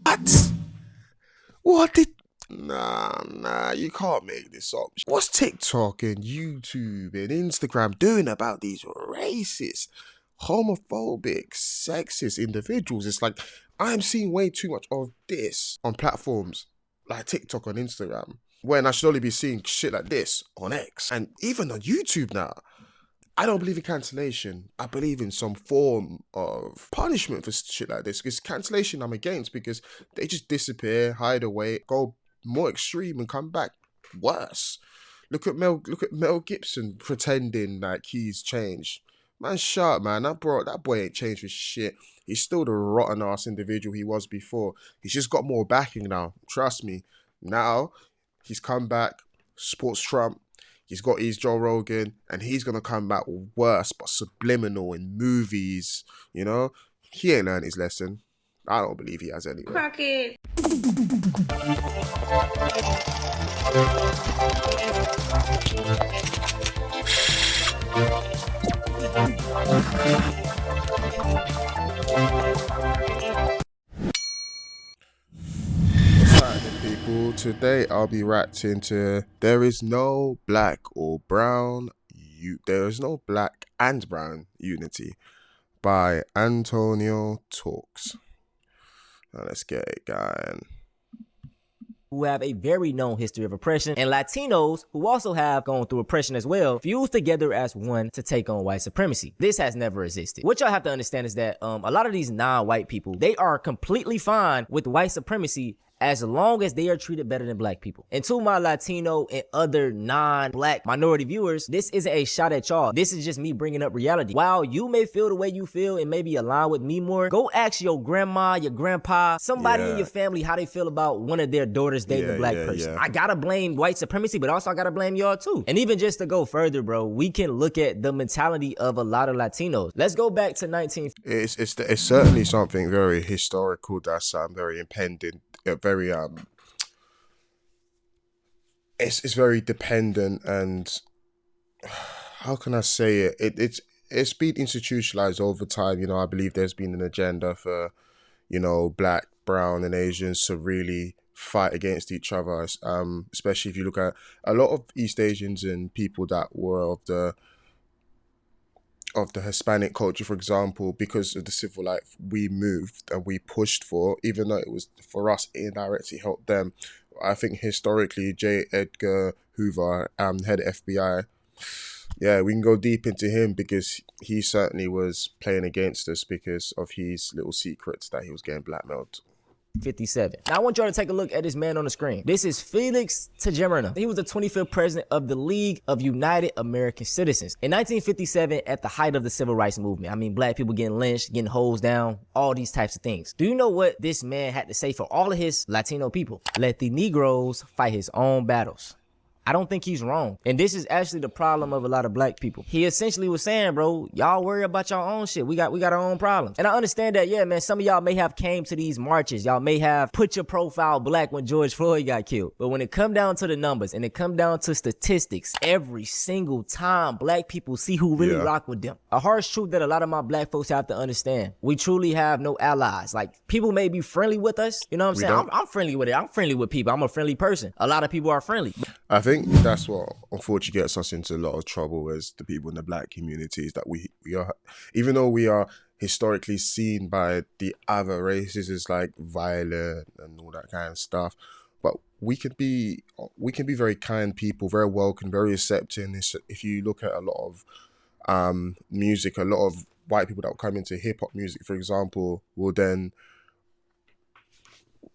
What? What did... Nah, you can't make this up. What's TikTok and YouTube and Instagram doing about these racist, homophobic, sexist individuals? It's like, I'm seeing way too much of this on platforms like TikTok and Instagram, when I should only be seeing shit like this on X and even on YouTube now. I don't believe in cancellation. I believe in some form of punishment for shit like this. Because cancellation I'm against, because they just disappear, hide away, go more extreme and come back worse. Look at Mel Gibson pretending like he's changed. Man, shut up, man. That boy ain't changed for shit. He's still the rotten ass individual he was before. He's just got more backing now. Trust me. Now he's come back, sports Trump. He's got his Joe Rogan, and he's going to come back worse, but subliminal in movies, you know? He ain't learned his lesson. I don't believe he has anyway. Crockett. People, today I'll be reacting to There Is No Black or Brown There Is No Black and Brown Unity by Antonio Talks. Now let's get it going. Who have a very known history of oppression, and Latinos who also have gone through oppression as well, fused together as one to take on white supremacy. This has never existed. What y'all have to understand is that a lot of these non-white people, they are completely fine with white supremacy as long as they are treated better than black people. And to my Latino and other non-black minority viewers, this isn't a shot at y'all. This is just me bringing up reality. While you may feel the way you feel and maybe align with me more, go ask your grandma, your grandpa, somebody in your family how they feel about one of their daughters dating a black person. I gotta blame white supremacy, but also I gotta blame y'all too. And even just to go further, bro, we can look at the mentality of a lot of Latinos. Let's go back to 19... It's certainly something very historical that's very impending. Very it's very dependent, and how can I say it? It's been institutionalized over time. You know, I believe there's been an agenda for, you know, black, brown, and Asians to really fight against each other. Especially if you look at a lot of East Asians and people that were of the Hispanic culture, for example, because of the civil rights we moved and we pushed for, even though it was for us indirectly helped them. I think historically, Edgar Hoover, head of FBI, yeah, we can go deep into him because he certainly was playing against us because of his little secrets that he was getting blackmailed. 57. Now I want y'all to take a look at this man on the screen. This is Felix Tijerina. He was the 25th president of the League of United American Citizens. In 1957, at the height of the civil rights movement, I mean, black people getting lynched, getting hosed down, all these types of things. Do you know what this man had to say for all of his Latino people? Let the Negroes fight his own battles. I don't think he's wrong. And this is actually the problem of a lot of black people. He essentially was saying, bro, y'all worry about your own shit. We got our own problems. And I understand that, yeah, man, some of y'all may have came to these marches. Y'all may have put your profile black when George Floyd got killed. But when it come down to the numbers and it come down to statistics, every single time black people see who really rock with them. A harsh truth that a lot of my black folks have to understand. We truly have no allies. Like, people may be friendly with us. You know what I'm saying? I'm friendly with it. I'm friendly with people. I'm a friendly person. A lot of people are friendly. I think that's what unfortunately gets us into a lot of trouble as the people in the black communities, that we are, even though we are historically seen by the other races as like violent and all that kind of stuff, but we can be very kind people, very welcome, very accepting. If you look at a lot of music, a lot of white people that will come into hip-hop music, for example, will then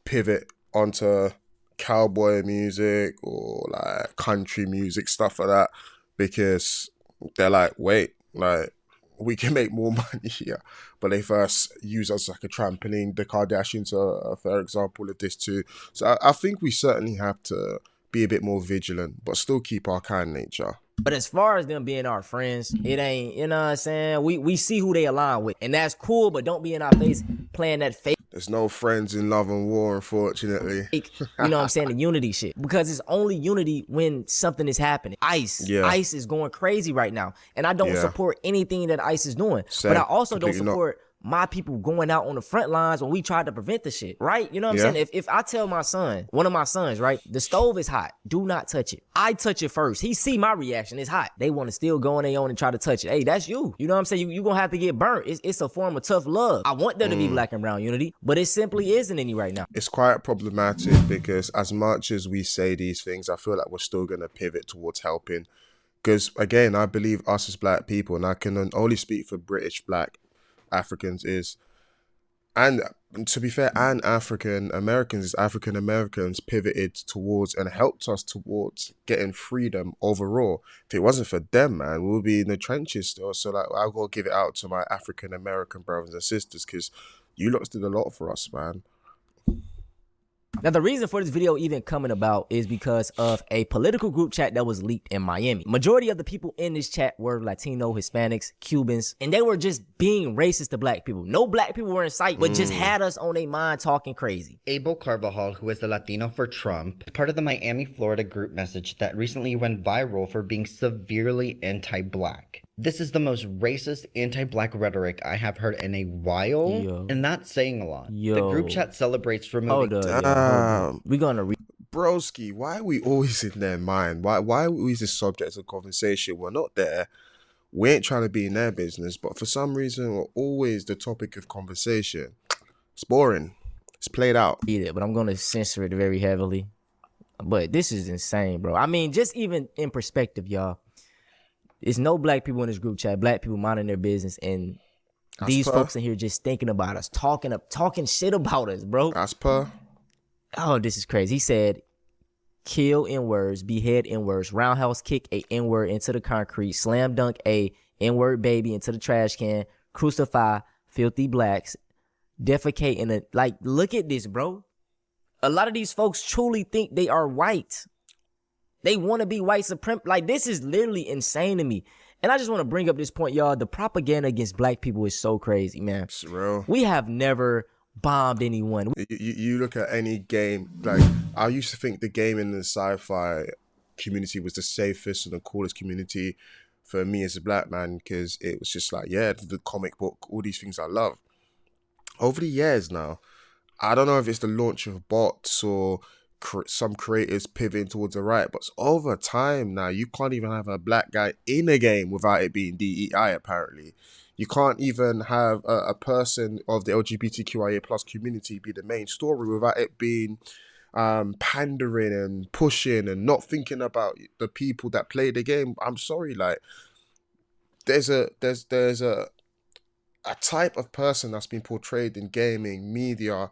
pivot onto cowboy music or like country music, stuff like that, because they're like, wait, like, we can make more money here. But they first use us like a trampoline. The Kardashians are a fair example of this too. So I think we certainly have to be a bit more vigilant, but still keep our kind nature. But as far as them being our friends, it ain't, you know what I'm saying? We see who they align with, and that's cool, but don't be in our face playing that fake. There's no friends in love and war, unfortunately. You know what I'm saying? The unity shit. Because it's only unity when something is happening. ICE is going crazy right now. And I don't support anything that ICE is doing. But I also don't support my people going out on the front lines when we tried to prevent the shit, right? You know what Yeah. I'm saying? If I tell my son, one of my sons, right, the stove is hot, do not touch it. I touch it first. He see my reaction, it's hot. They want to still go on their own and try to touch it. Hey, that's you. You know what I'm saying? You gonna have to get burnt. It's a form of tough love. I want there to be black and brown unity, but it simply isn't any right now. It's quite problematic because as much as we say these things, I feel like we're still going to pivot towards helping. Because again, I believe us as black people, and I can only speak for British black Africans, and to be fair, and African Americans pivoted towards and helped us towards getting freedom overall. If it wasn't for them, man, we would be in the trenches still. So like, I'll go give it out to my African American brothers and sisters because you lot did a lot for us, man. Now, the reason for this video even coming about is because of a political group chat that was leaked in Miami. Majority of the people in this chat were Latino, Hispanics, Cubans, and they were just being racist to black people. No black people were in sight, but just had us on their mind talking crazy. Abel Carvajal, who is the Latino for Trump, part of the Miami, Florida group message that recently went viral for being severely anti-black. This is the most racist anti-black rhetoric I have heard in a while, and that's saying a lot. The group chat celebrates removing... We're gonna Broski, why are we always in their mind? Why are we always the subject of conversation? We're not there. We ain't trying to be in their business, but for some reason, we're always the topic of conversation. It's boring. It's played out. But I'm gonna censor it very heavily. But this is insane, bro. I mean, just even in perspective, y'all. There's no black people in this group chat. Black people minding their business, and these folks in here just thinking about us, talking shit about us, bro. As per. Oh, this is crazy. He said, kill N-words, behead N-words, roundhouse kick a N-word into the concrete, slam dunk a N-word baby into the trash can, crucify filthy blacks, defecate in a... Like, look at this, bro. A lot of these folks truly think they are white. They want to be white supremacy. Like, this is literally insane to me. And I just want to bring up this point, y'all. The propaganda against black people is so crazy, man. It's real. We have never bombed anyone. You look at any game, like, I used to think the game in the sci-fi community was the safest and the coolest community for me as a black man, because it was just like, yeah, the comic book, all these things I love. Over the years now, I don't know if it's the launch of bots or some creators pivoting towards the right, but over time now, you can't even have a black guy in a game without it being DEI, apparently. You can't even have a person of the LGBTQIA plus community be the main story without it being pandering and pushing and not thinking about the people that play the game. I'm sorry, like, there's a type of person that's been portrayed in gaming, media,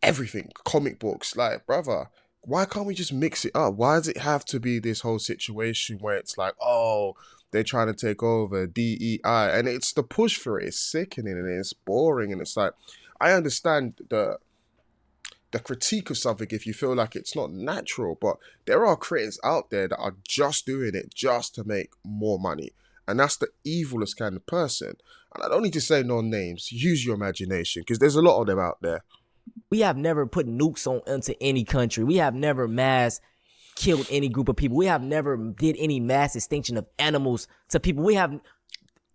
everything, comic books. Like, brother, why can't we just mix it up? Why does it have to be this whole situation where it's like, oh, they're trying to take over DEI, and it's the push for it. It's sickening and it's boring, and it's like, I understand the critique of something if you feel like it's not natural, but there are creators out there that are just doing it just to make more money, and that's the evilest kind of person. And I don't need to say no names. Use your imagination, because there's a lot of them out there. We have never put nukes into any country. We have never mass killed any group of people. We have never did any mass extinction of animals to people. We have,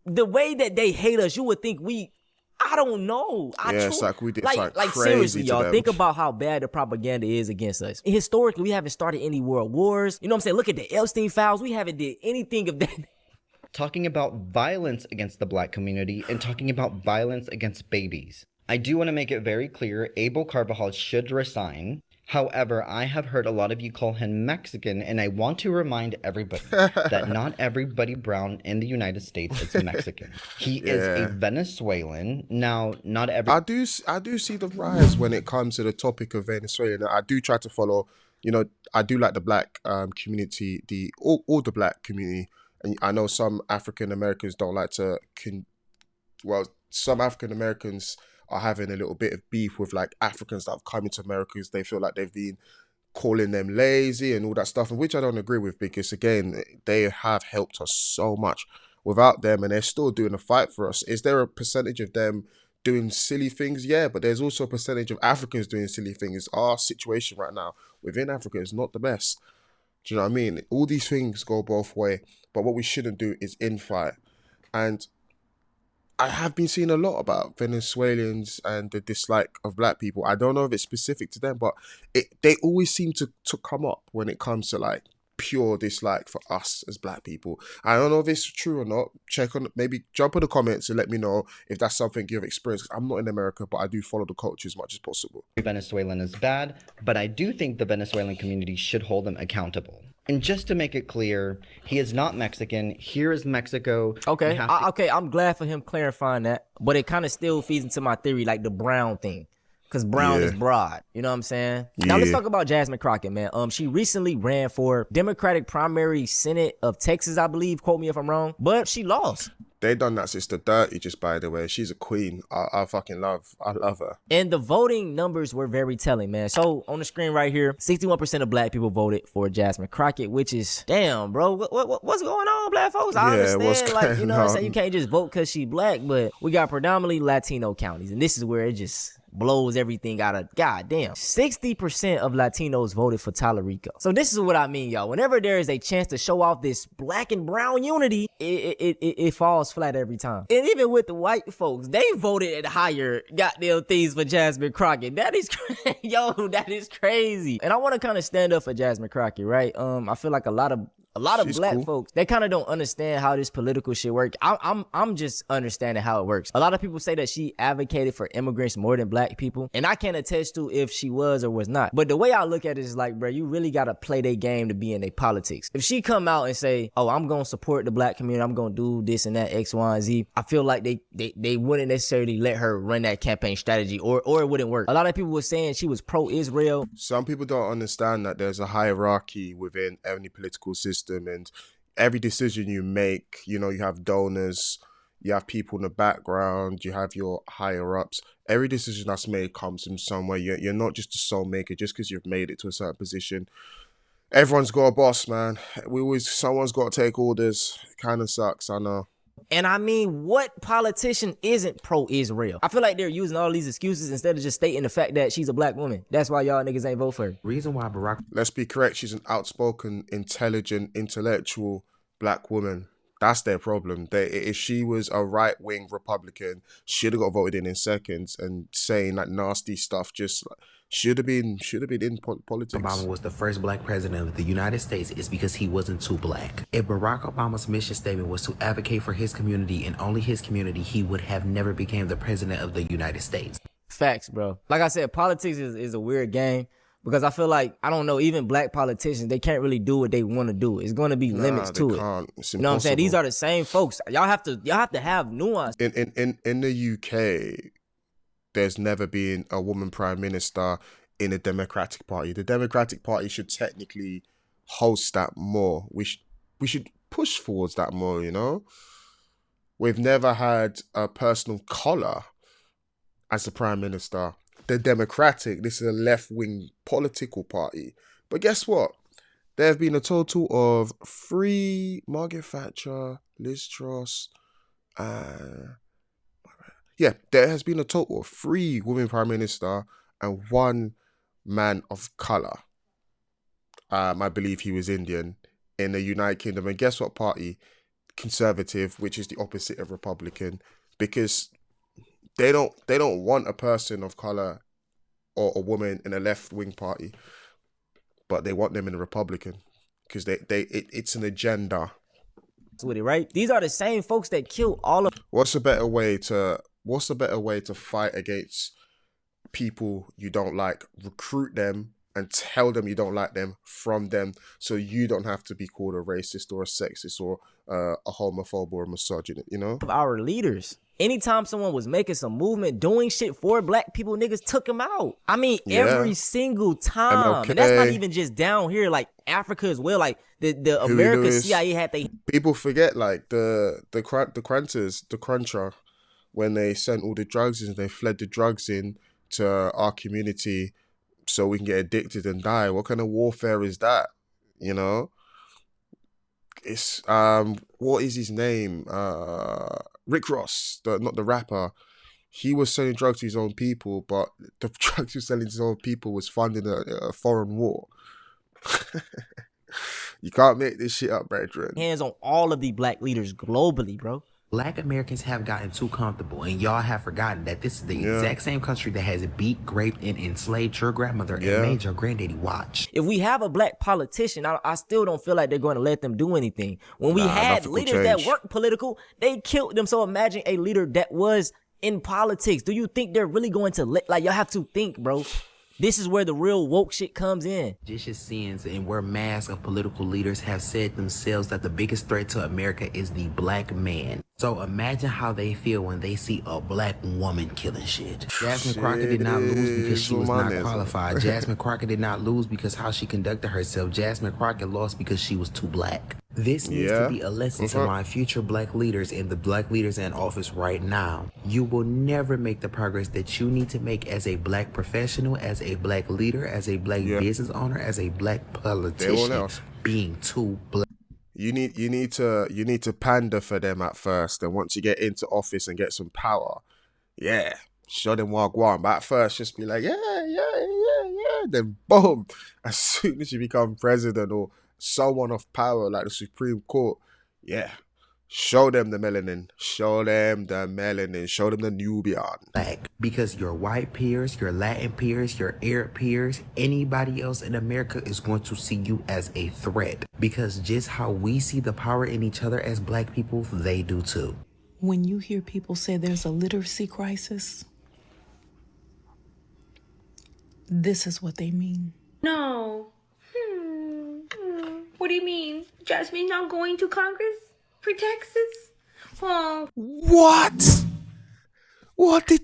the way that they hate us, you would think I don't know. It's like we did like crazy seriously, to y'all, them. think about how bad the propaganda is against us. Historically, we haven't started any world wars. You know what I'm saying? Look at the Epstein files. We haven't did anything of that. Talking about violence against the black community and talking about violence against babies. I do want to make it very clear, Abel Carvajal should resign. However, I have heard a lot of you call him Mexican, and I want to remind everybody that not everybody brown in the United States is Mexican. He is a Venezuelan. Now, not every... I do see the rise when it comes to the topic of Venezuela. I do try to follow, I do like the black community, all the black community. And I know some African Americans don't like to, some African Americans are having a little bit of beef with like Africans that have come into America because they feel like they've been calling them lazy and all that stuff, and which I don't agree with, because again, they have helped us so much. Without them, and they're still doing a fight for us. Is there a percentage of them doing silly things? Yeah, but there's also a percentage of Africans doing silly things. Our situation right now within Africa is not the best. Do you know what I mean? All these things go both ways, but what we shouldn't do is infight. And I have been seeing a lot about Venezuelans and the dislike of black people. I don't know if it's specific to them, but they always seem to come up when it comes to like pure dislike for us as black people. I don't know if it's true or not. Check on, maybe jump in the comments and let me know if that's something you've experienced. I'm not in America, but I do follow the culture as much as possible. Venezuelan is bad, but I do think the Venezuelan community should hold them accountable. And just to make it clear, he is not Mexican. Here is Mexico. Okay, okay, I'm glad for him clarifying that, but it kind of still feeds into my theory, like the brown thing, because brown is broad. You know what I'm saying? Now let's talk about Jasmine Crockett, man. She recently ran for Democratic primary Senate of Texas, I believe. Quote me if I'm wrong, but she lost. They done that sister dirty, just by the way. She's a queen. I love her. And the voting numbers were very telling, man. So on the screen right here, 61% of black people voted for Jasmine Crockett, which is, damn, bro, what's going on, black folks? I understand, like, you know what I'm saying? You can't just vote because she black, but we got predominantly Latino counties, and this is where it just blows everything out of, goddamn. 60% of Latinos voted for Rico. So this is what I mean, y'all. Whenever there is a chance to show off this black and brown unity, it falls flat every time. And even with the white folks, they voted at higher goddamn things for Jasmine Crockett. That is yo, that is crazy. And I want to kind of stand up for Jasmine Crockett, right? I feel like a lot of black folks, they kind of don't understand how this political shit works. I'm just understanding how it works. A lot of people say that she advocated for immigrants more than black people, and I can't attest to if she was or was not. But the way I look at it is like, bro, you really gotta play their game to be in their politics. If she come out and say, oh, I'm gonna support the black community, I'm gonna do this and that, X, Y, and Z, I feel like they wouldn't necessarily let her run that campaign strategy, or it wouldn't work. A lot of people were saying she was pro-Israel. Some people don't understand that there's a hierarchy within any political system, and every decision you make, you know, you have donors, you have people in the background, you have your higher ups. Every decision that's made comes from somewhere. You're not just a sole maker just because you've made it to a certain position. Everyone's got a boss, man. Someone's got to take orders. It kind of sucks, I know. And I mean, what politician isn't pro-Israel? I feel like they're using all these excuses instead of just stating the fact that she's a black woman. That's why y'all niggas ain't vote for her. Reason why Barack... Let's be correct. She's an outspoken, intelligent, intellectual black woman. That's their problem. If she was a right-wing Republican, she'd have got voted in seconds, and saying that nasty stuff just should have been in politics. Obama was the first black president of the United States is because he wasn't too black. If Barack Obama's mission statement was to advocate for his community and only his community, he would have never became the president of the United States. Facts, bro. Like I said, politics is a weird game. Because I feel like, I don't know, even black politicians, they can't really do what they want to do. It's going to be limits to it. You know what I'm saying? These are the same folks. Y'all have to have nuance. In the UK, there's never been a woman prime minister in the Democratic Party. The Democratic Party should technically host that more. We should push towards that more, you know? We've never had a person of color as the prime minister. The Democratic, this is a left-wing political party. But guess what? There have been a total of 3 Margaret Thatcher, Liz Truss, there has been a total of 3 women prime minister and 1 man of color. I believe he was Indian, in the United Kingdom. And guess what party? Conservative, which is the opposite of Republican, because they don't want a person of color or a woman in a left-wing party, but they want them in a Republican because it's an agenda. With it, right? These are the same folks that kill all of. What's a better way to fight against people you don't like? Recruit them and tell them you don't like them from them, so you don't have to be called a racist or a sexist or a homophobe or a misogynist, you know? Our leaders. Anytime someone was making some movement, doing shit for black people, niggas took them out. I mean, every single time. And that's not even just down here, like Africa as well. Like the American CIA had they. People forget, like the cruncher, when they sent all the drugs in, they fled the drugs in to our community so we can get addicted and die. What kind of warfare is that? You know? It's what is his name? Rick Ross, not the rapper. He was selling drugs to his own people, but the drugs he was selling to his own people was funding a foreign war. You can't make this shit up, brethren. Hands on all of the black leaders globally, bro. Black Americans have gotten too comfortable, and y'all have forgotten that this is the Yeah. exact same country that has beat, raped, and enslaved your grandmother and Yeah. made your granddaddy watch. If we have a black politician, I still don't feel like they're going to let them do anything. When we Nah, had nothing will leaders that change. weren't political, they killed them. So imagine a leader that was in politics. Do you think they're really going to let, like, y'all have to think, bro. This is where the real woke shit comes in. Vicious sins and where mass of political leaders have said themselves that the biggest threat to America is the black man. So imagine how they feel when they see a black woman killing shit. Jasmine Crockett did not lose because she was not qualified. Jasmine Crockett did not lose because how she conducted herself. Jasmine Crockett lost because she was too black. This needs to be a lesson to my future black leaders and the black leaders in office right now. You will never make the progress that you need to make as a black professional, as a black leader, as a black business owner, as a black politician, being too black. You need to pander for them at first, and once you get into office and get some power, yeah, show them wagwan. But at first, just be like, yeah. Then boom, as soon as you become president or someone of power like the Supreme Court, yeah, show them the melanin, show them the Nubian. Black, because your white peers, your Latin peers, your Arab peers, anybody else in America is going to see you as a threat. Because just how we see the power in each other as black people, they do too. When you hear people say there's a literacy crisis, this is what they mean. No. What do you mean? Jasmine not going to Congress for Texas? Oh. What? What did...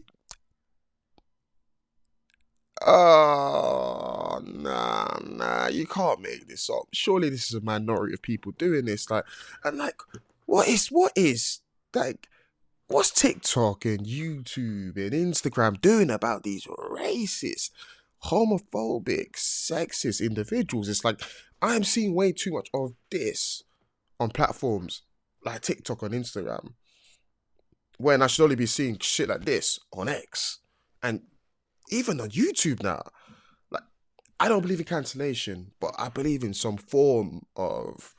Oh, nah, you can't make this up. Surely this is a minority of people doing this. Like, and like, what is, like, what's TikTok and YouTube and Instagram doing about these racist, homophobic, sexist individuals? It's like, I'm seeing way too much of this on platforms like TikTok and Instagram, when I should only be seeing shit like this on X and even on YouTube now. Like, I don't believe in cancellation, but I believe in some form of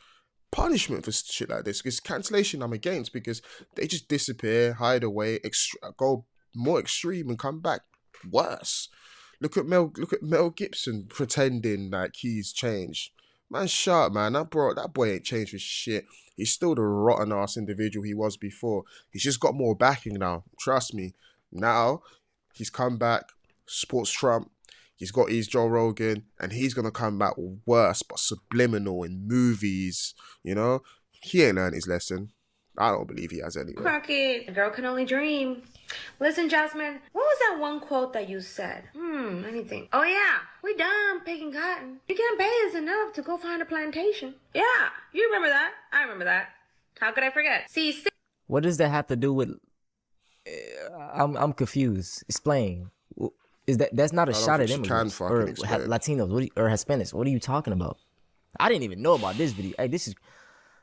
punishment for shit like this. Because cancellation I'm against, because they just disappear, hide away, go more extreme and come back worse. Look at Mel Gibson pretending like he's changed. Man, shut up, man. That boy ain't changed for shit. He's still the rotten ass individual he was before. He's just got more backing now. Trust me. Now he's come back, supports Trump. He's got his Joe Rogan, and he's gonna come back worse, but subliminal in movies. You know, he ain't learned his lesson. I don't believe he has anyway. Crockett, a girl can only dream. Listen, Jasmine, what was that one quote that you said? Let me think. Oh yeah, we done picking cotton. You can't pay us enough to go find a plantation. Yeah, you remember that. I remember that. How could I forget? See, What does that have to do with... I'm confused. Explain. That's not a shot at immigrants or Latinos or Hispanics. What are you talking about? I didn't even know about this video. Hey, this is...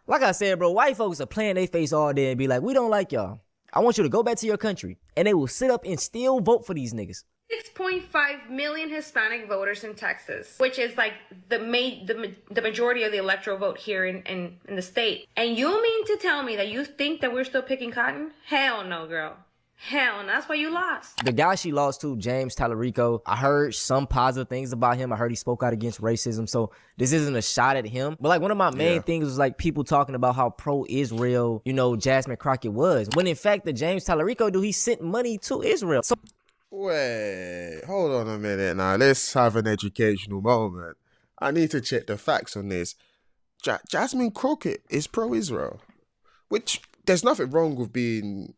Like I said, bro, white folks are playing their face all day and be like, we don't like y'all. I want you to go back to your country. And they will sit up and still vote for these niggas. 6.5 million Hispanic voters in Texas, which is like the majority of the electoral vote here in the state. And you mean to tell me that you think that we're still picking cotton? Hell no, girl. Hell, and that's why you lost. The guy she lost to, James Rico, I heard some positive things about him. I heard he spoke out against racism. So this isn't a shot at him. But like one of my main things was like people talking about how pro-Israel, Jasmine Crockett was. When in fact, the James Rico dude, he sent money to Israel. So wait, hold on a minute now. Let's have an educational moment. I need to check the facts on this. Jasmine Crockett is pro-Israel, which there's nothing wrong with being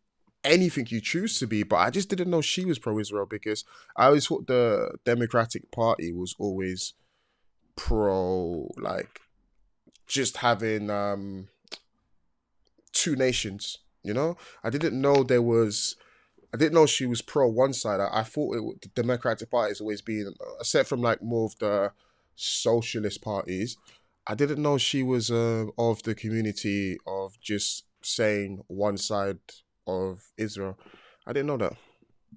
anything you choose to be, but I just didn't know she was pro-Israel, because I always thought the Democratic Party was always pro, like, just having two nations, I didn't know she was pro one side. I thought the Democratic Party has always been, except from like more of the socialist parties, I didn't know she was of the community of just saying one side of Israel. I didn't know that.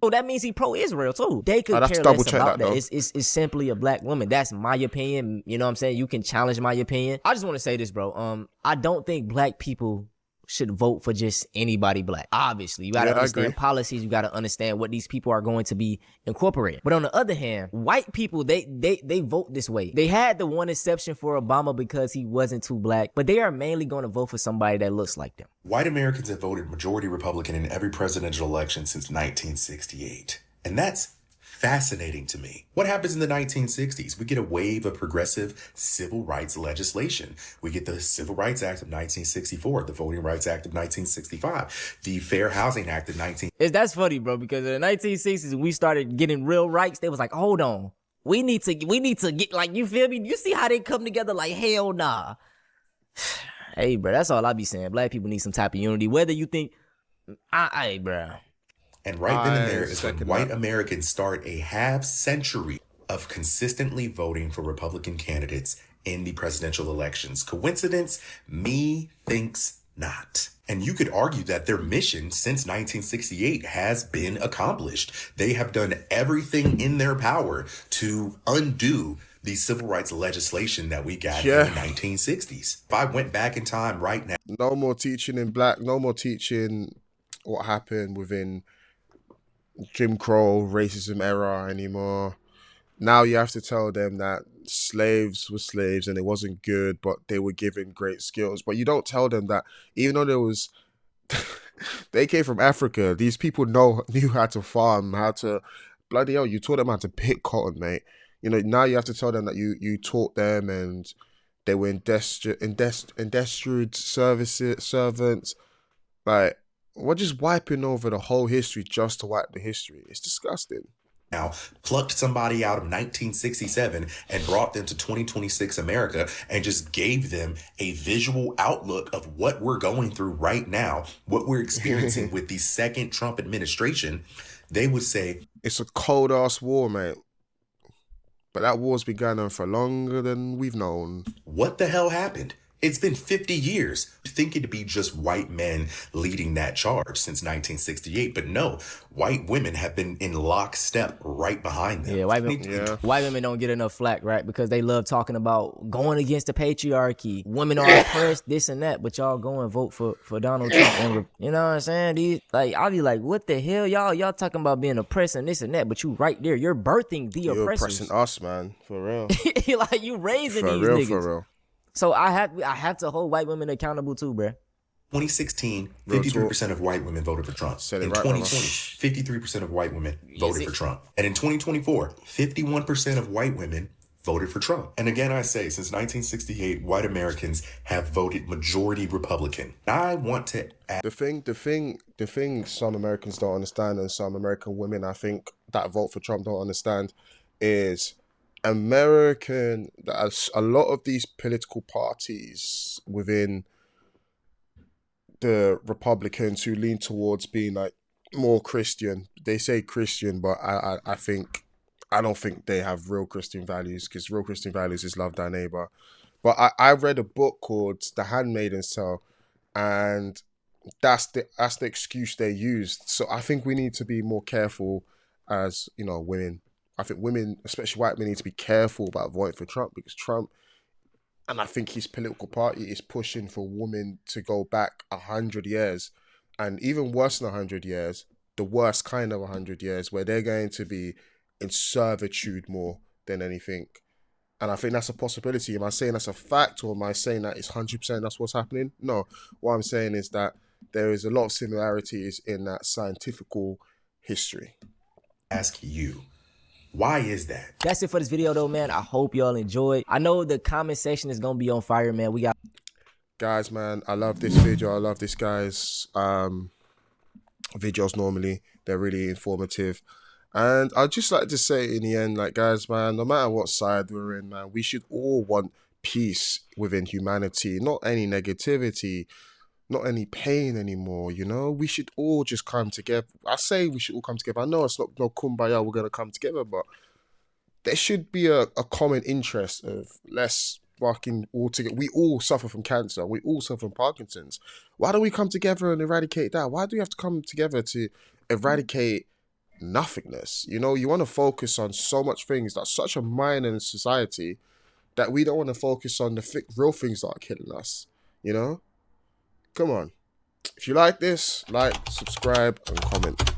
Oh, that means he pro-Israel too. They could care less about that. It's simply a black woman. That's my opinion. You know what I'm saying? You can challenge my opinion. I just want to say this, bro. I don't think black people should vote for just anybody black. Obviously, you got to Yeah, I agree. understand policies. You got to understand what these people are going to be incorporating. But on the other hand, white people, they vote this way. They had the one exception for Obama because he wasn't too black, but they are mainly going to vote for somebody that looks like them. White Americans have voted majority Republican in every presidential election since 1968. And that's fascinating to me. What happens in the 1960s? We get a wave of progressive civil rights legislation. We get the Civil Rights Act of 1964, the Voting Rights Act of 1965, the Fair Housing Act of 19... That's funny, bro, because in the 1960s, we started getting real rights. They was like, hold on. We need to get, like, you feel me? You see how they come together? Like, hell nah. Hey, bro, that's all I be saying. Black people need some type of unity. Whether you think, hey, bro. And right then and there is when white Americans start a half century of consistently voting for Republican candidates in the presidential elections. Coincidence? Me thinks not. And you could argue that their mission since 1968 has been accomplished. They have done everything in their power to undo the civil rights legislation that we got in the 1960s. If I went back in time right now... No more teaching in black, no more teaching what happened within Jim Crow, racism era anymore. Now you have to tell them that slaves were slaves and it wasn't good, but they were given great skills. But you don't tell them that even though there was, they came from Africa. These people knew how to farm, how to, bloody hell, you taught them how to pick cotton, mate. You know, now you have to tell them that you taught them and they were industrial servants. Like, we're just wiping over the whole history just to wipe the history. It's disgusting. Now, plucked somebody out of 1967 and brought them to 2026 America and just gave them a visual outlook of what we're going through right now, what we're experiencing with the second Trump administration, they would say, it's a cold-ass war, mate. But that war's been going on for longer than we've known. What the hell happened? It's been 50 years. Thinking to be just white men leading that charge since 1968. But no, white women have been in lockstep right behind them. Yeah, white women don't get enough flack, right? Because they love talking about going against the patriarchy. Women are oppressed, this and that. But y'all go and vote for Donald Trump. And, you know what I'm saying? I'll be like, what the hell? Y'all talking about being oppressed and this and that. But you right there. You're birthing the oppressors. You're oppressing us, man. For real. Like, you raising for these real, niggas. For real. So I have to hold white women accountable too, bruh. 2016, 53% of white women voted for Trump. In 2020, 53% of white women voted for Trump. And in 2024, 51% of white women voted for Trump. And again, I say, since 1968, white Americans have voted majority Republican. I want to add... The thing some Americans don't understand, and some American women, I think, that vote for Trump don't understand, is... a lot of these political parties within the Republicans who lean towards being like more Christian, they say Christian, but I don't think they have real Christian values, because real Christian values is love thy neighbor. But I read a book called The Handmaid's Tale, and that's the excuse they used. So I think we need to be more careful as, you know, women. I think women, especially white men, need to be careful about voting for Trump, because Trump, and I think his political party is pushing for women to go back 100 years, and even worse than 100 years, the worst kind of 100 years, where they're going to be in servitude more than anything. And I think that's a possibility. Am I saying that's a fact, or am I saying that it's 100% that's what's happening? No. What I'm saying is that there is a lot of similarities in that scientific history. Ask you. Why is that? That's it for this video though, man. I hope y'all enjoyed. I know the comment section is gonna be on fire, man. We got guys, man, I love this video. I love this guy's videos normally. They're really informative. And I'd just like to say in the end, like, guys, man, no matter what side we're in, man, we should all want peace within humanity, not any negativity, not any pain anymore, you know? We should all just come together. I say we should all come together. I know it's not no kumbaya, we're going to come together, but there should be a common interest of let's fucking all together. We all suffer from cancer. We all suffer from Parkinson's. Why don't we come together and eradicate that? Why do we have to come together to eradicate nothingness? You know, you want to focus on so much things that's such a minor in society that we don't want to focus on the real things that are killing us, you know? Come on. If you like this, like, subscribe, and comment.